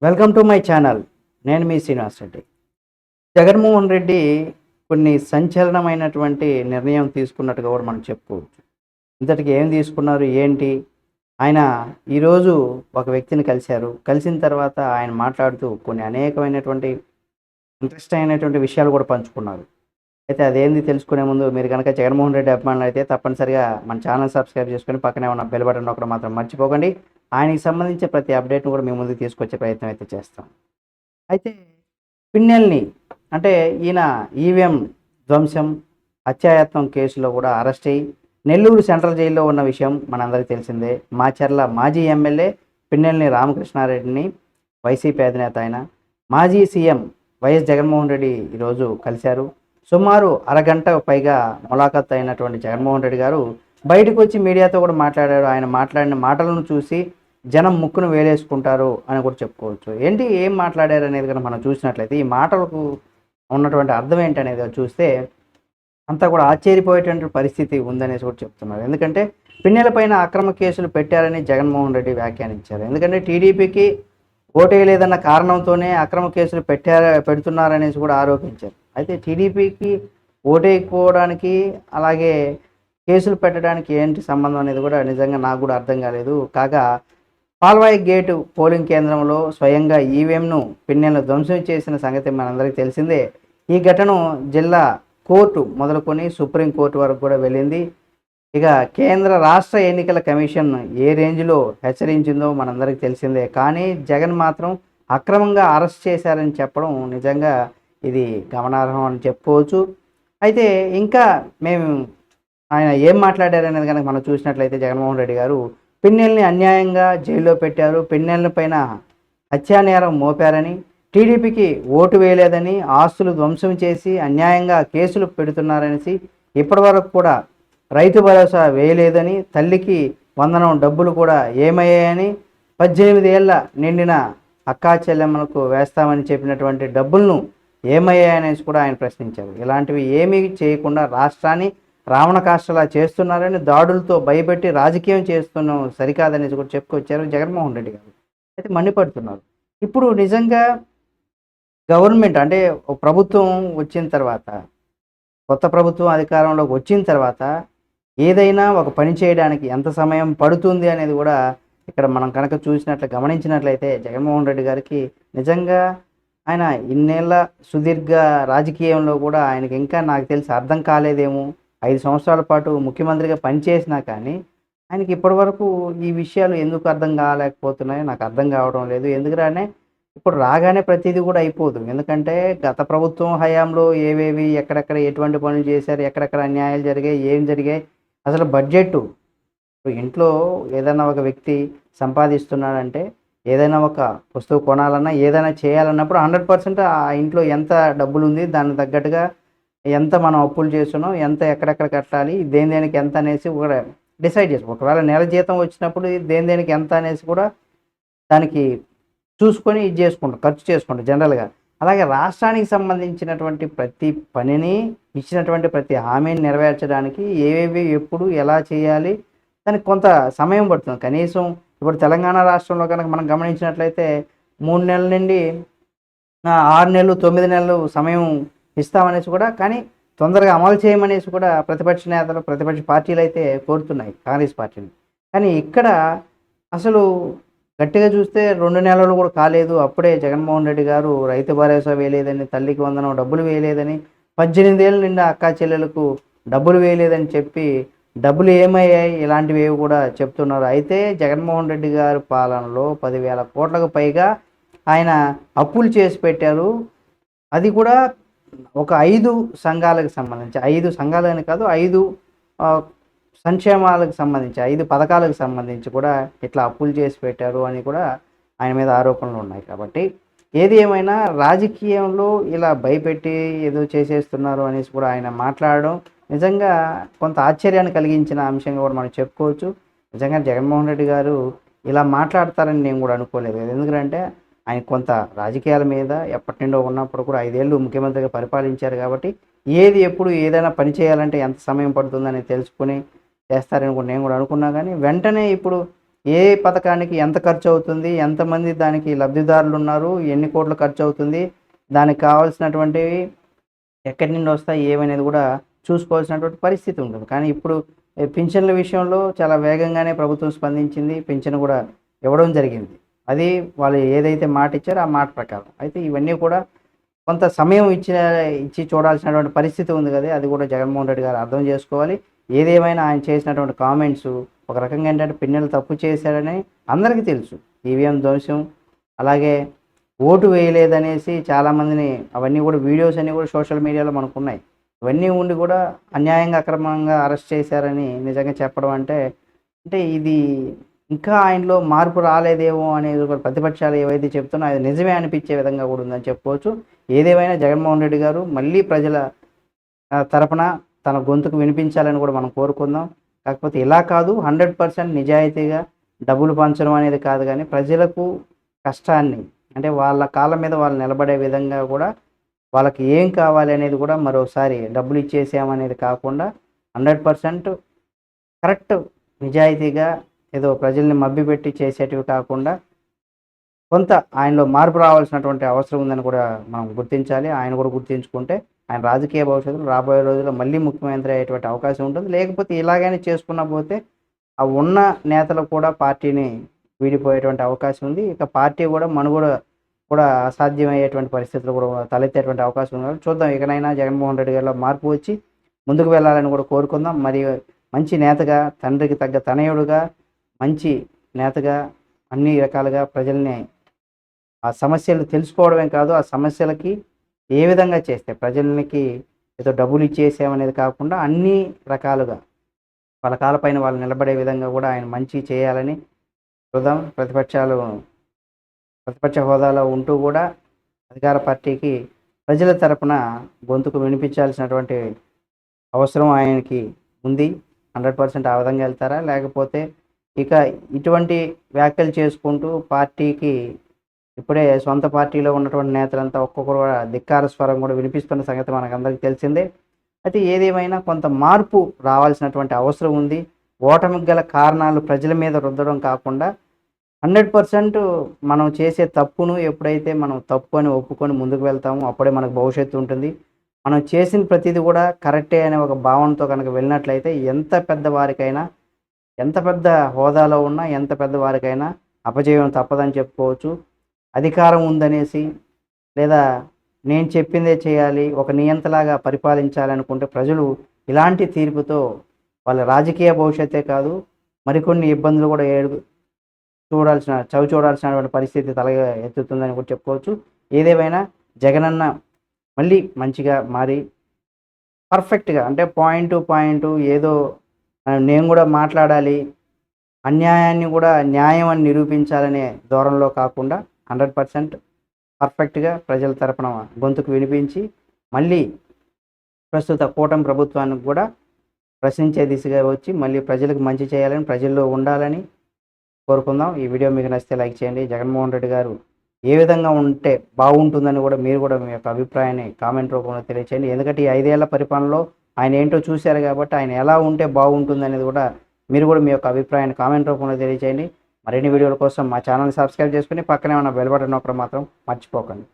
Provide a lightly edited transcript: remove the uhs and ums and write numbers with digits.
Welcome to my channel. నేను మీ శ్రీనివాస్ రెడ్డి. జగన్మోహన్ రెడ్డి కొన్ని సంచలనమైనటువంటి నిర్ణయం తీసుకున్నట్టుగా కూడా మనం చెప్పుకోవచ్చు. ఇంతటికి ఏం తీసుకున్నారు ఏంటి? ఆయన ఈరోజు ఒక వ్యక్తిని కలిశారు. కలిసిన తర్వాత ఆయన మాట్లాడుతూ కొన్ని అనేకమైనటువంటి ఇంట్రెస్ట్ అయినటువంటి విషయాలు కూడా పంచుకున్నారు. అయితే అదేంది తెలుసుకునే ముందు మీరు గనక జగన్మోహన్ రెడ్డి అభిమానులైతే తప్పనిసరిగా మన ఛానల్ సబ్స్క్రైబ్ చేసుకొని పక్కనే ఉన్న బెల్ బటన్ నొక్కడం మాత్రం మర్చిపోకండి. ఆయనకి సంబంధించిన ప్రతి అప్డేట్‌ని కూడా మీ ముందుకు తీసుకొచ్చే ప్రయత్నం అయితే చేస్తాం. అయితే పిన్నెల్ని అంటే ఈయన ఈవీఎం ధ్వంసం, హత్యాయత్నం కేసులో కూడా అరెస్ట్ అయ్యి నెల్లూరు సెంట్రల్ జైల్లో ఉన్న విషయం మనందరికీ తెలిసిందే. మాచర్ల మాజీ ఎమ్మెల్యే పిన్నెల్ని రామకృష్ణారెడ్డిని వైసీపీ అధినేత ఆయన మాజీ సీఎం వైఎస్ జగన్మోహన్ రెడ్డి ఈరోజు కలిశారు. సుమారు అరగంట పైగా ములాఖత్ అయినటువంటి జగన్మోహన్ రెడ్డి గారు బయటకు వచ్చి మీడియాతో కూడా మాట్లాడారు. ఆయన మాట్లాడిన మాటలను చూసి జనం ముక్కును వేలేసుకుంటారు అని కూడా చెప్పుకోవచ్చు. ఏంటి ఏం మాట్లాడారు అనేది కనుక మనం చూసినట్లయితే ఈ మాటలకు ఉన్నటువంటి అర్థం ఏంటనేది చూస్తే అంతా కూడా ఆశ్చర్యపోయేటువంటి పరిస్థితి ఉందనేసి కూడా చెప్తున్నారు. ఎందుకంటే పిన్నెల పైన అక్రమ కేసులు పెట్టారని జగన్మోహన్ రెడ్డి వ్యాఖ్యానించారు. ఎందుకంటే టీడీపీకి ఓటేయలేదన్న కారణంతోనే అక్రమ కేసులు పెడుతున్నారనేసి కూడా ఆరోపించారు. అయితే టీడీపీకి ఓటేయకపోవడానికి అలాగే కేసులు పెట్టడానికి ఏంటి సంబంధం అనేది కూడా నిజంగా నాకు కూడా అర్థం కాలేదు. కాగా పాల్వాయి గేటు పోలింగ్ కేంద్రంలో స్వయంగా ఈవీఎంను పిన్నెలను ధ్వంసం చేసిన సంగతి మనందరికీ తెలిసిందే. ఈ ఘటన జిల్లా కోర్టు మొదలుకొని సుప్రీంకోర్టు వరకు కూడా వెళ్ళింది. ఇక కేంద్ర రాష్ట్ర ఎన్నికల కమిషన్ ఏ రేంజ్లో హెచ్చరించిందో మనందరికీ తెలిసిందే. కానీ జగన్ మాత్రం అక్రమంగా అరెస్ట్ చేశారని చెప్పడం నిజంగా ఇది గమనార్హం అని చెప్పుకోవచ్చు. అయితే ఇంకా మేము ఆయన ఏం మాట్లాడారనేది కనుక మనం చూసినట్లయితే జగన్మోహన్ రెడ్డి గారు పిన్నెల్ని అన్యాయంగా జైల్లో పెట్టారు, పిన్నెల పైన హత్యానేరం మోపారని, టీడీపీకి ఓటు వేయలేదని, ఆస్తులు ధ్వంసం చేసి అన్యాయంగా కేసులు పెడుతున్నారనేసి, ఇప్పటివరకు కూడా రైతు భరోసా వేయలేదని, తల్లికి వందనం డబ్బులు కూడా ఏమయ్యాయని, 18 ఏళ్ళ నిండిన అక్కా చెల్లెమ్మలకు వేస్తామని చెప్పినటువంటి డబ్బులను ఏమయ్యాయనేసి కూడా ఆయన ప్రశ్నించారు. ఇలాంటివి ఏమీ చేయకుండా రాష్ట్రాన్ని రావణ కాష్టలా చేస్తున్నారని, దాడులతో భయపెట్టి రాజకీయం చేస్తున్నాం సరికాదనేసి కూడా చెప్పుకొచ్చారు జగన్మోహన్ రెడ్డి గారు. అయితే మండిపడుతున్నారు. ఇప్పుడు నిజంగా గవర్నమెంట్ అంటే ఒక ప్రభుత్వం వచ్చిన తర్వాత, కొత్త ప్రభుత్వం అధికారంలోకి వచ్చిన తర్వాత ఏదైనా ఒక పని చేయడానికి ఎంత సమయం పడుతుంది అనేది కూడా ఇక్కడ మనం కనుక గమనించినట్లయితే జగన్మోహన్ రెడ్డి గారికి నిజంగా ఆయన ఇన్నేళ్ల సుదీర్ఘ రాజకీయంలో కూడా ఆయనకి ఇంకా నాకు తెలిసి అర్థం కాలేదేమో. 5 సంవత్సరాల పాటు ముఖ్యమంత్రిగా పనిచేసినా కానీ ఆయనకి ఇప్పటివరకు ఈ విషయాలు ఎందుకు అర్థం కాలేకపోతున్నాయో నాకు అర్థం కావడం లేదు. ఎందుకురానే ఇప్పుడు రాగానే ప్రతిదీ కూడా అయిపోదు. ఎందుకంటే గత ప్రభుత్వం హయాంలో ఏవేవి ఎక్కడెక్కడ ఎటువంటి పనులు చేశారు, ఎక్కడెక్కడ అన్యాయాలు జరిగాయి, ఏం జరిగాయి, అసలు బడ్జెట్ ఇంట్లో ఏదైనా ఒక వ్యక్తి సంపాదిస్తున్నాడంటే ఏదైనా ఒక వస్తువు కొనాలన్నా ఏదైనా చేయాలన్నప్పుడు 100% ఆ ఇంట్లో ఎంత డబ్బులు ఉంది, దానికి తగ్గట్టుగా ఎంత మనం అప్పులు చేస్తున్నాం, ఎంత ఎక్కడెక్కడ కట్టాలి, దేని దేనికి ఎంత అనేసి కూడా డిసైడ్ చేస్తాం. ఒకవేళ నెల జీతం వచ్చినప్పుడు దేని దేనికి ఎంత అనేసి కూడా దానికి చూసుకొని ఇది చేసుకుంటాం, ఖర్చు చేసుకుంటాం జనరల్గా. అలాగే రాష్ట్రానికి సంబంధించినటువంటి ప్రతి పనిని, ఇచ్చినటువంటి ప్రతి హామీని నెరవేర్చడానికి ఏవేవి ఎప్పుడు ఎలా చేయాలి దానికి కొంత సమయం పడుతుంది. కనీసం ఇప్పుడు తెలంగాణ రాష్ట్రంలో కనుక మనం గమనించినట్లయితే 3 నెలల నుండి 6 నెలలు 9 నెలలు సమయం ఇస్తామనేసి కూడా, కానీ తొందరగా అమలు చేయమనేసి కూడా ప్రతిపక్ష నేతలు ప్రతిపక్ష పార్టీలు అయితే కోరుతున్నాయి, కాంగ్రెస్ పార్టీని. కానీ ఇక్కడ అసలు గట్టిగా చూస్తే 2 నెలలు కూడా కాలేదు, అప్పుడే జగన్మోహన్ రెడ్డి గారు రైతు భరోసా వేయలేదని, తల్లికి వందనం డబ్బులు వేయలేదని, 18 ఏళ్ళ నిండా అక్కా చెల్లెలకు డబ్బులు వేయలేదని చెప్పి డబ్బులు ఏమయ్యాయి ఇలాంటివి ఏవి కూడా చెప్తున్నారు. అయితే జగన్మోహన్ రెడ్డి గారి పాలనలో 10,000 కోట్లకు పైగా ఆయన అప్పులు చేసి పెట్టారు. అది కూడా ఒక 5 సంఘాలకు సంబంధించి, 5 సంఘాలని కాదు, 5 సంక్షేమాలకు సంబంధించి, 5 పథకాలకు సంబంధించి కూడా ఇట్లా అప్పులు చేసి పెట్టారు అని కూడా ఆయన మీద ఆరోపణలు ఉన్నాయి. కాబట్టి ఏది ఏమైనా రాజకీయంలో ఇలా భయపెట్టి ఏదో చేసేస్తున్నారు అనేసి కూడా ఆయన మాట్లాడడం నిజంగా కొంత ఆశ్చర్యాన్ని కలిగించిన అంశంగా కూడా మనం చెప్పుకోవచ్చు. నిజంగా జగన్మోహన్ రెడ్డి గారు ఇలా మాట్లాడతారని నేను కూడా అనుకోలేదు. ఎందుకంటే ఆయన కొంత రాజకీయాల మీద ఎప్పటి నుండో ఉన్నప్పుడు కూడా 5 ఏళ్ళు ముఖ్యమంత్రిగా పరిపాలించారు కాబట్టి ఏది ఎప్పుడు ఏదైనా పని చేయాలంటే ఎంత సమయం పడుతుందని తెలుసుకుని చేస్తారని కూడా నేను కూడా అనుకున్నా. కానీ వెంటనే ఇప్పుడు ఏ పథకానికి ఎంత ఖర్చు అవుతుంది, ఎంతమంది దానికి లబ్ధిదారులు ఉన్నారు, ఎన్ని కోట్లు ఖర్చు అవుతుంది, దానికి కావాల్సినటువంటివి ఎక్కడి నుండి వస్తాయి ఏమనేది కూడా చూసుకోవాల్సినటువంటి పరిస్థితి ఉంటుంది. కానీ ఇప్పుడు పింఛన్ల విషయంలో చాలా వేగంగానే ప్రభుత్వం స్పందించింది. పింఛను కూడా ఇవ్వడం జరిగింది. అది వాళ్ళు ఏదైతే మాట ఇచ్చారో ఆ మాట ప్రకారం. అయితే ఇవన్నీ కూడా కొంత సమయం ఇచ్చి చూడాల్సినటువంటి పరిస్థితి ఉంది కదా! అది కూడా జగన్మోహన్ రెడ్డి గారు అర్థం చేసుకోవాలి. ఏదేమైనా ఆయన చేసినటువంటి కామెంట్స్ ఒక రకంగా ఏంటంటే పిన్నెలు తప్పు చేశారని అందరికీ తెలుసు. ఈవీఎం ధ్వంసం, అలాగే ఓటు వేయలేదనేసి చాలామందిని అవన్నీ కూడా వీడియోస్ అన్నీ కూడా సోషల్ మీడియాలో మనకున్నాయి. ఇవన్నీ ఉండి కూడా అన్యాయంగా, అక్రమంగా అరెస్ట్ చేశారని నిజంగా చెప్పడం అంటే, అంటే ఇది ఇంకా ఆయనలో మార్పు రాలేదేమో అనేది కూడా ప్రతిపక్షాలు ఏవైతే చెప్తున్నాయో అది నిజమే అనిపించే విధంగా కూడా ఉందని చెప్పుకోవచ్చు. ఏదేమైనా జగన్మోహన్ రెడ్డి గారు మళ్ళీ ప్రజల తరపున తన గొంతుకు వినిపించాలని కూడా మనం కోరుకుందాం. కాకపోతే ఇలా కాదు, 100% నిజాయితీగా డబ్బులు పంచడం అనేది కాదు కానీ ప్రజలకు కష్టాన్ని అంటే వాళ్ళ కాళ్ళ మీద వాళ్ళు నిలబడే విధంగా కూడా వాళ్ళకి ఏం కావాలి అనేది కూడా మరోసారి డబ్బులు ఇచ్చేసామనేది కాకుండా 100% కరెక్ట్ నిజాయితీగా ఏదో ప్రజల్ని మభ్యపెట్టి చేసేటివి కాకుండా కొంత ఆయనలో మార్పు రావాల్సినటువంటి అవసరం ఉందని కూడా మనం గుర్తించాలి. ఆయన కూడా గుర్తించుకుంటే ఆయన రాజకీయ భవిష్యత్తులో రాబోయే రోజుల్లో మళ్ళీ ముఖ్యమంత్రి అయ్యేటువంటి అవకాశం ఉంటుంది. లేకపోతే ఇలాగైనా చేసుకున్న పోతే ఆ ఉన్న నేతలు కూడా పార్టీని వీడిపోయేటువంటి అవకాశం ఉంది. ఇక పార్టీ కూడా మనుగడ కూడా అసాధ్యమయ్యేటువంటి పరిస్థితులు కూడా తలెత్తేటువంటి అవకాశం ఉంది. చూద్దాం, ఇకనైనా జగన్మోహన్ రెడ్డి గారిలో మార్పు వచ్చి ముందుకు వెళ్ళాలని కూడా కోరుకుందాం. మరియు మంచి నేతగా, తండ్రికి తగ్గ తనయుడుగా, మంచి నేతగా అన్ని రకాలుగా ప్రజల్ని ఆ సమస్యలు తెలుసుకోవడమే కాదు, ఆ సమస్యలకి ఏ విధంగా చేస్తే ప్రజలకి ఏదో డబ్బులు ఇచ్చేసామనేది కాకుండా అన్ని రకాలుగా వాళ్ళ కాళ్ళపైన వాళ్ళు నిలబడే విధంగా కూడా ఆయన మంచి చేయాలని చూద్దాం. ప్రతిపక్ష హోదాలో ఉంటూ కూడా అధికార పార్టీకి ప్రజల తరపున గొంతుకు వినిపించాల్సినటువంటి అవసరం ఆయనకి ఉంది. 100% ఆ విధంగా వెళ్తారా, లేకపోతే ఇక ఇటువంటి వ్యాఖ్యలు చేసుకుంటూ పార్టీకి ఇప్పుడే సొంత పార్టీలో ఉన్నటువంటి నేతలంతా ఒక్కొక్కరు కూడా ధిక్కార స్వరం కూడా వినిపిస్తున్న సంగతి మనకందరికీ తెలిసిందే. అయితే ఏదేమైనా కొంత మార్పు రావాల్సినటువంటి అవసరం ఉంది. ఓటమికి గల కారణాలు ప్రజల మీద రుద్దడం కాకుండా 100% మనం చేసే తప్పును ఎప్పుడైతే మనం తప్పు అని ఒప్పుకొని ముందుకు వెళ్తామో అప్పుడే మనకు భవిష్యత్తు ఉంటుంది. మనం చేసిన ప్రతిదీ కూడా కరెక్టే అనే ఒక భావనతో కనుక వెళ్ళినట్లయితే ఎంత పెద్దవారికైనా, ఎంత పెద్ద హోదాలో ఉన్నా, ఎంత పెద్దవారికైనా అపజయం తప్పదని చెప్పుకోవచ్చు. అధికారం ఉందనేసి లేదా నేను చెప్పిందే చేయాలి, ఒక నియంతలాగా పరిపాలించాలనుకుంటే ప్రజలు ఇలాంటి తీర్పుతో వాళ్ళ రాజకీయ భవిష్యత్తే కాదు మరికొన్ని ఇబ్బందులు కూడా చవి చూడాల్సినటువంటి పరిస్థితి ఎత్తుతుందని కూడా చెప్పుకోవచ్చు. ఏదేమైనా జగనన్న మళ్ళీ మంచిగా మారి పర్ఫెక్ట్గా అంటే పాయింట్ టు పాయింట్ ఏదో నేను కూడా మాట్లాడాలి, అన్యాయాన్ని కూడా న్యాయం అని నిరూపించాలనే ధోరణిలో కాకుండా 100% పర్ఫెక్ట్గా ప్రజల తరపున గొంతుకు వినిపించి మళ్ళీ ప్రస్తుత కూటమి ప్రభుత్వానికి కూడా ప్రశ్నించే దిశగా వచ్చి మళ్ళీ ప్రజలకు మంచి చేయాలని, ప్రజల్లో ఉండాలని కోరుకుందాం. ఈ వీడియో మీకు నచ్చితే లైక్ చేయండి. జగన్మోహన్ రెడ్డి గారు ఏ విధంగా ఉంటే బాగుంటుందని కూడా మీరు కూడా మీ యొక్క అభిప్రాయాన్ని కామెంట్ రూపంలో తెలియచేయండి. ఎందుకంటే ఈ 5 ఏళ్ల పరిపాలనలో ఆయన ఏంటో చూశారు కాబట్టి ఆయన ఎలా ఉంటే బాగుంటుంది అనేది కూడా మీరు కూడా మీ యొక్క అభిప్రాయాన్ని కామెంట్ రూపంలో తెలియచేయండి. మరిన్ని వీడియోల కోసం మా ఛానల్ని సబ్స్క్రైబ్ చేసుకుని పక్కనే ఉన్న బెల్ బటన్ నొక్కడం మాత్రం మర్చిపోకండి.